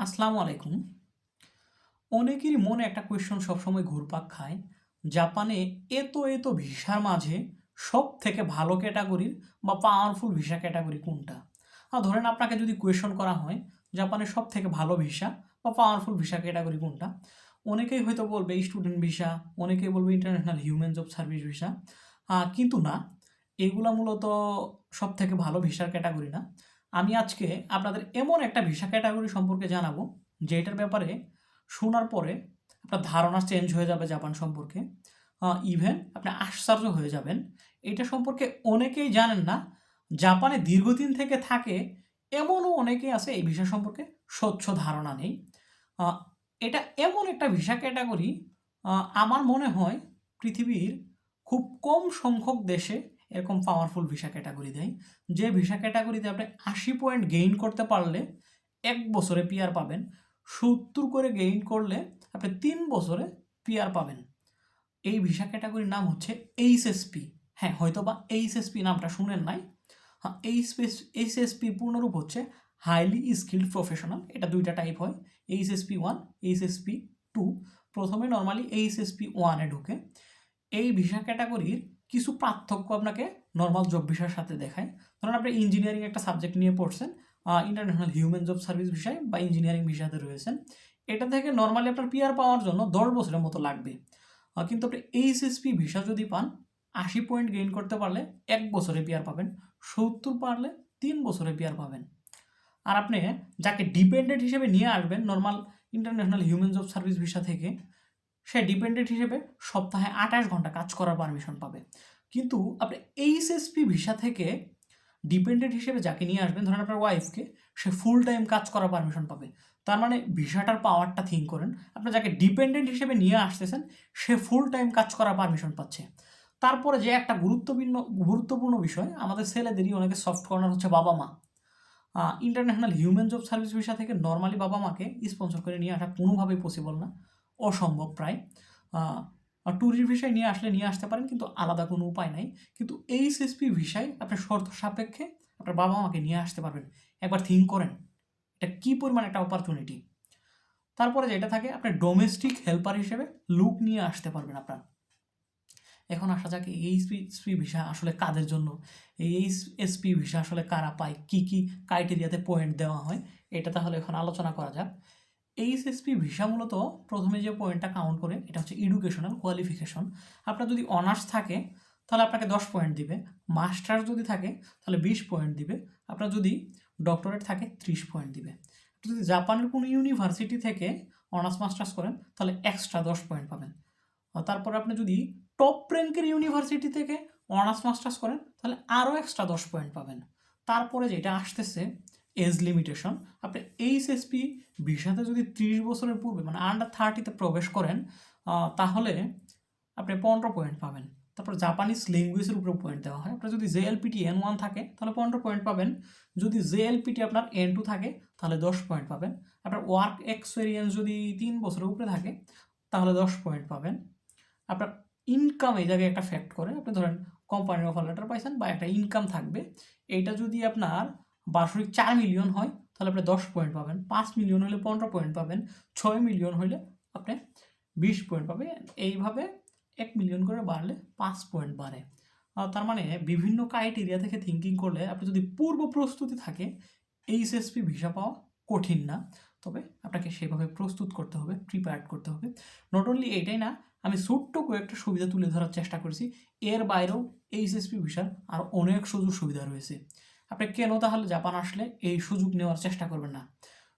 আসসালামু আলাইকুম। অনেকেরই মনে একটা কোয়েশ্চন সবসময় ঘুরপাক খায়। জাপানে এত ভিসার মাঝে সবথেকে ভালো ক্যাটাগরির বা পাওয়ারফুল ভিসা ক্যাটাগরি কোনটা? ধরেন আপনাকে যদি কোয়েশ্চন করা হয় জাপানের সবথেকে ভালো ভিসা বা পাওয়ারফুল ভিসা ক্যাটাগরি কোনটা? অনেকেই হয়তো বলবে স্টুডেন্ট ভিসা, অনেকেই বলবে international human job service visa. কিন্তু না, এগুলা মূলত সবথেকে ভালো ভিসার ক্যাটাগরি না। আমি আজকে আপনাদের এমন একটা ভিসা ক্যাটাগরি সম্পর্কে জানাবো যেটার ব্যাপারে শোনার পরে আপনার ধারণা চেঞ্জ হয়ে যাবে জাপান সম্পর্কে। ইভেন আপনি আশ্চর্য হয়ে যাবেন। এটা সম্পর্কে অনেকেই জানেন না। জাপানে দীর্ঘদিন থেকে থাকে এমনও অনেকেই আছে এই ভিসা সম্পর্কে স্বচ্ছ ধারণা নেই। আ এটা এমন একটা ভিসা ক্যাটাগরি, আমার মনে হয় পৃথিবীর খুব কম সংখ্যক দেশে এরকম পাওয়ারফুল ভিসা ক্যাটাগরি দেয়। যে ভিসা ক্যাটাগরিতে আপনি ৮০ পয়েন্ট গেইন করতে পারলে ১ বছরে পিআর পাবেন। ৭০ করে গেইন করলে আপনি ৩ বছরে পিআর পাবেন। এই ভিসা ক্যাটাগরির নাম হচ্ছে এইচএসপি। হ্যাঁ, হয়তোবা এইচএসপি নামটা শুনেন নাই। এইচএসপি পূর্ণরূপ হচ্ছে হাইলি স্কিলড প্রফেশনাল। এটা ২ টা টাইপ হয়, এইচএসপি 1, এইচএসপি 2। প্রথমে নরমালি এইচএসপি 1 এ ঢোকে। এই ভিসা ক্যাটাগরির কিছু পার্থক্য আপনাকে নরমাল জব ভিসার সাথে দেখায়। ধরুন আপনি ইঞ্জিনিয়ারিং একটা সাবজেক্ট নিয়ে পড়ছেন, ইন্টারন্যাশনাল হিউম্যান জব সার্ভিস ভিসায় বা ইঞ্জিনিয়ারিং ভিসাতে রয়েছেন। এটা থেকে নরমালি আপনার পিআর পাওয়ার জন্য ১০ বছরের মতো লাগবে। কিন্তু আপনি এইচএসপি ভিসা যদি পান, ৮০ পয়েন্ট গেইন করতে পারলে ১ বছরে পিআর পাবেন, ৭০ পারলে ৩ বছরে পিআর পাবেন। আর আপনি যাকে ডিপেন্ডেন্ট হিসেবে নিয়ে আসবেন normal international human job service visa থেকে, সে ডিপেন্ডেন্ট হিসেবে সপ্তাহে ২৮ ঘন্টা কাজ করার পারমিশন পাবে। কিন্তু আপনি এইচএসপি ভিসা থেকে ডিপেন্ডেন্ট হিসেবে যাকে নিয়ে আসবেন, ধরেন আপনার ওয়াইফকে, সে ফুল টাইম কাজ করার পারমিশন পাবে। তার মানে ভিসাটার পাওয়ারটা থিঙ্ক করেন। আপনি যাকে ডিপেন্ডেন্ট হিসেবে নিয়ে আসতেছেন সে ফুল টাইম কাজ করার পারমিশন পাচ্ছে। তারপরে যে একটা গুরুত্বপূর্ণ বিষয়, আমাদের ছেলেদেরই অনেকে সফট কর্নার হচ্ছে বাবা মা। International human job service visa থেকে নর্মালি বাবা মাকে স্পন্সর করে নিয়ে আসা কোনোভাবেই পসিবল না, অসম্ভব প্রায়। ট্যুরিস্ট ভিসায় নিয়ে আসলে নিয়ে আসতে পারেন, কিন্তু আলাদা কোনো উপায় নাই। কিন্তু এইচএসপি ভিসায় আপনার শর্ত সাপেক্ষে আপনার বাবা মাকে নিয়ে আসতে পারবেন। একবার থিঙ্ক করেন এটা কী পরিমাণ একটা অপরচুনিটি। তারপরে যেটা থাকে, আপনার ডোমেস্টিক হেল্পার হিসেবে লুক নিয়ে আসতে পারবেন আপনার। এখন আসা যাক এই এইচএসপি ভিসা আসলে কাদের জন্য, এই এইচএসপি ভিসা আসলে কারা পায়, কী কী ক্রাইটেরিয়াতে পয়েন্ট দেওয়া হয়, এটা তাহলে এখন আলোচনা করা যাক। এইচএসপি ভিসা মূলত প্রথমে যে পয়েন্টটা কাউন্ট করে এটা হচ্ছে এডুকেশনাল কোয়ালিফিকেশন। আপনার যদি অনার্স থাকে তাহলে আপনাকে ১০ পয়েন্ট দিবে, মাস্টার্স যদি থাকে তাহলে ২০ পয়েন্ট দিবে, আপনার যদি ডক্টরেট থাকে ৩০ পয়েন্ট দিবে। যদি জাপানের কোনো ইউনিভার্সিটি থেকে অনার্স মাস্টার্স করেন তাহলে এক্সট্রা ১০ পয়েন্ট পাবেন। তারপর আপনি যদি টপ র্যাঙ্কের ইউনিভার্সিটি থেকে অনার্স মাস্টার্স করেন তাহলে আরও এক্সট্রা ১০ পয়েন্ট পাবেন। তারপরে যেটা আসতেছে এজ লিমিটেশন। আপনি এইচএসপি ভিসাতে যদি ৩০ বছরের পূর্বে মানে আন্ডার 30-তে প্রবেশ করেন তাহলে আপনি ১৫ পয়েন্ট পাবেন। তারপর জাপানিজ ল্যাঙ্গুয়েজের উপরে পয়েন্ট দেওয়া হয়। আপনার যদি জেএলপিটি N1 থাকে তাহলে ১৫ পয়েন্ট পাবেন। যদি জেএলপিটি আপনার N2 থাকে তাহলে ১০ পয়েন্ট পাবেন। আপনার ওয়ার্ক এক্সপেরিয়েন্স যদি ৩ বছরের উপরে থাকে তাহলে ১০ পয়েন্ট পাবেন। আপনার ইনকাম এই জায়গায় একটা ফ্যাক্ট করে। আপনি ধরেন কোম্পানির অফার লেটার পাইছেন বা একটা ইনকাম থাকবে, এইটা যদি আপনার বার্ষিক ৪ মিলিয়ন হয় তাহলে আপনি ১০ পয়েন্ট পাবেন, ৫ মিলিয়ন হলে ১৫ পয়েন্ট পাবেন, ৬ মিলিয়ন হলে আপনি ২০ পয়েন্ট পাবেন। এইভাবে ১ মিলিয়ন করে বাড়লে ৫ পয়েন্ট বাড়ে। তার মানে বিভিন্ন ক্রাইটেরিয়া থেকে থিঙ্কিং করলে আপনি যদি পূর্ব প্রস্তুতি থাকে এইচএসপি ভিসা পাওয়া কঠিন না। তবে আপনাকে সেভাবে প্রস্তুত করতে হবে, প্রিপেয়ার্ড করতে হবে। নট অনলি এটাই না, আমি ছোট্ট কয়েকটা সুবিধা তুলে ধরার চেষ্টা করেছি। এর বাইরেও এইচএসপি ভিসার আরও অনেক সুযোগ সুবিধা রয়েছে। আপনি কেন তাহলে জাপান আসলে এই সুযোগ নেওয়ার চেষ্টা করবেন না?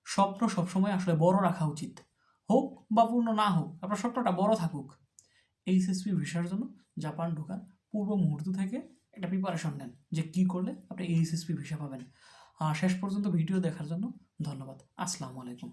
স্বপ্ন সবসময় আসলে বড় রাখা উচিত, হোক বা পূর্ণ না হোক আপনার স্বপ্নটা বড় থাকুক। এইচএসপি ভিসার জন্য জাপান ঢোকার পূর্ব মুহূর্ত থেকে একটা প্রিপারেশন নেন যে কী করলে আপনি এইচএসপি ভিসা পাবেন। শেষ পর্যন্ত ভিডিও দেখার জন্য ধন্যবাদ। আসসালামু আলাইকুম।